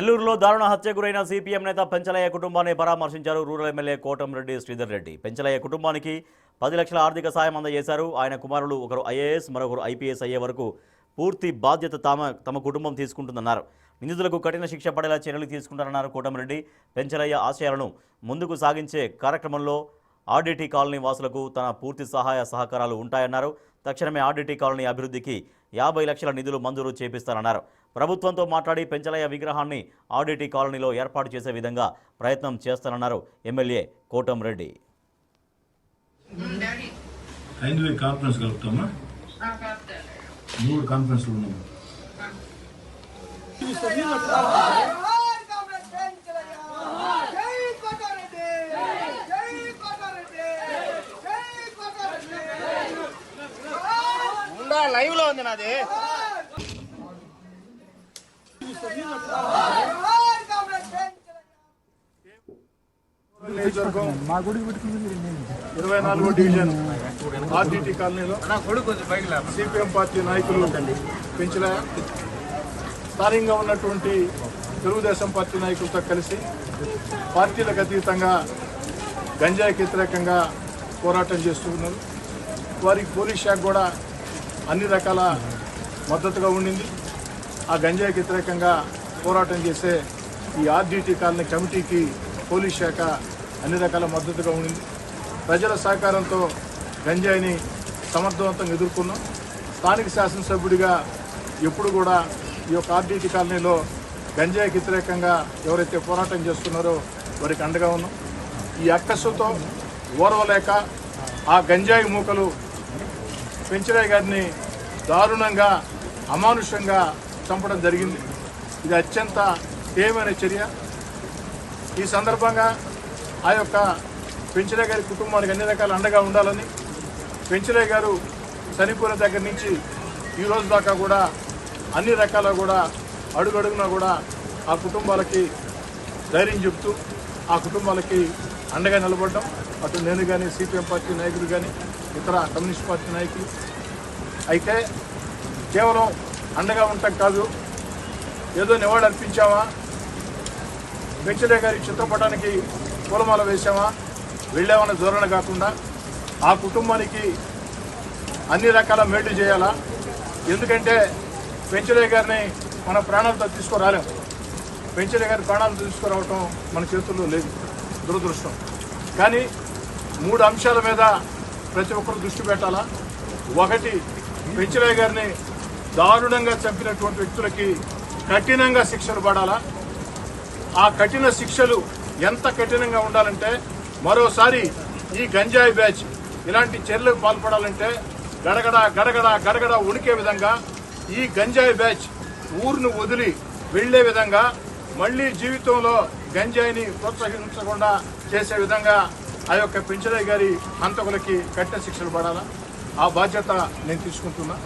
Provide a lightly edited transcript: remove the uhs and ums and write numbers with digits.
నెల్లూరులో దారుణ హత్య గురైన సిపిఎం నేత పెంచలయ్య కుటుంబాన్ని పరామర్శించారు రూరల్ ఎమ్మెల్యే కోటంరెడ్డి శ్రీధర్ రెడ్డి. పెంచలయ్య కుటుంబానికి 10 లక్షల ఆర్థిక సాయం అందజేశారు. ఆయన కుమారులు ఒకరు ఐఏఎస్, మరొకరు ఐపీఎస్ అయ్యే వరకు పూర్తి బాధ్యత తమ కుటుంబం తీసుకుంటుందన్నారు. నిందితులకు కఠిన శిక్ష పడేలా చర్యలు తీసుకుంటారన్నారు కోటంరెడ్డి. పెంచలయ్య ఆశయాలను ముందుకు సాగించే కార్యక్రమంలో ఆర్డీటీ కాలనీ వాసులకు తన పూర్తి సహాయ సహకారాలు ఉంటాయన్నారు. తక్షణమే ఆర్డీటీ కాలనీ అభివృద్ధికి 50 లక్షల నిధులు మంజూరు చేపిస్తారన్నారు. ప్రభుత్వంతో మాట్లాడి పెంచలయ్య విగ్రహాన్ని ఆర్డీటీ కాలనీలో ఏర్పాటు చేసే విధంగా ప్రయత్నం చేస్తానన్నారు ఎమ్మెల్యే కోటంరెడ్డి. లైవ్ లో ఉంది నాది. నియోజకవర్గం 24వ డివిజన్ ఆర్డీటీ కాలనీలో సిపిఎం పార్టీ నాయకులు పెంచలయ్య స్థానికంగా ఉన్నటువంటి తెలుగుదేశం పార్టీ నాయకులతో కలిసి పార్టీలకు అతీతంగా గంజాయికి వ్యతిరేకంగా పోరాటం చేస్తున్నారు. వారికి పోలీస్ శాఖ కూడా అన్ని రకాల మద్దతుగా ఉండింది. ఆ గంజాయికి వ్యతిరేకంగా పోరాటం చేసే ఈ ఆర్డీటీ కాలనీ కమిటీకి పోలీస్ శాఖ అన్ని రకాల మద్దతుగా ఉండింది. ప్రజల సహకారంతో గంజాయిని సమర్థవంతంగా ఎదుర్కొన్నాం. స్థానిక శాసనసభ్యుడిగా ఎప్పుడు కూడా ఈ యొక్క ఆర్డీటీ కాలనీలో గంజాయికి వ్యతిరేకంగా ఎవరైతే పోరాటం చేస్తున్నారో వారికి అండగా ఉన్నాం. ఈ అక్కసుతో ఓర్వలేక ఆ గంజాయి మూకలు పెంచలయ్య గారిని దారుణంగా అమానుషంగా చంపడం జరిగింది. ఇది అత్యంత తీవ్రమైన చర్య. ఈ సందర్భంగా ఆ యొక్క పెంచలయ్య గారి కుటుంబానికి అన్ని రకాల అండగా ఉండాలని, పెంచలయ్య గారు చనిపోయిన దగ్గర నుంచి ఈ రోజు దాకా కూడా అన్ని రకాల కూడా అడుగడుగునా కూడా ఆ కుటుంబాలకి ధైర్యం చెప్తూ ఆ కుటుంబాలకి అండగా నిలబడ్డాం. అటు నేను కానీ, సిపిఎం పార్టీ నాయకులు కానీ, ఇతర కమ్యూనిస్ట్ పార్టీ నాయకులు. అయితే కేవలం అండగా ఉండటం కాదు, ఏదో నివాళి అర్పించామా, పెంచలయ్య గారి చిత్రపటానికి పూలమాల వేసామా, వెళ్ళామన్న ధోరణ కాకుండా ఆ కుటుంబానికి అన్ని రకాల మేలు చేయాలా. ఎందుకంటే పెంచలయ్య గారిని మన ప్రాణాలతో తీసుకురాలేం. పెంచలయ్య గారి ప్రాణాలతో తీసుకురావటం మన చేతుల్లో లేదు, దురదృష్టం. కానీ 3 అంశాల మీద ప్రతి ఒక్కరు దృష్టి పెట్టాలా. ఒకటి, పెంచలయ్య గారిని దారుణంగా చంపినటువంటి వ్యక్తులకి కఠినంగా శిక్షలు పడాలా. ఆ కఠిన శిక్షలు ఎంత కఠినంగా ఉండాలంటే, మరోసారి ఈ గంజాయి బ్యాచ్ ఇలాంటి చర్యలకు పాల్పడాలంటే గడగడ గడగడ గడగడ ఉణికే విధంగా ఈ గంజాయి బ్యాచ్ ఊరును వదిలి వెళ్లే విధంగా, మళ్లీ జీవితంలో గంజాయిని ప్రోత్సహించకుండా చేసే విధంగా ఆ యొక్క పెంచలయ్య గారి హంతకులకి కఠిన శిక్షలు పడాలా. ఆ బాధ్యత నేను తీసుకుంటున్నా.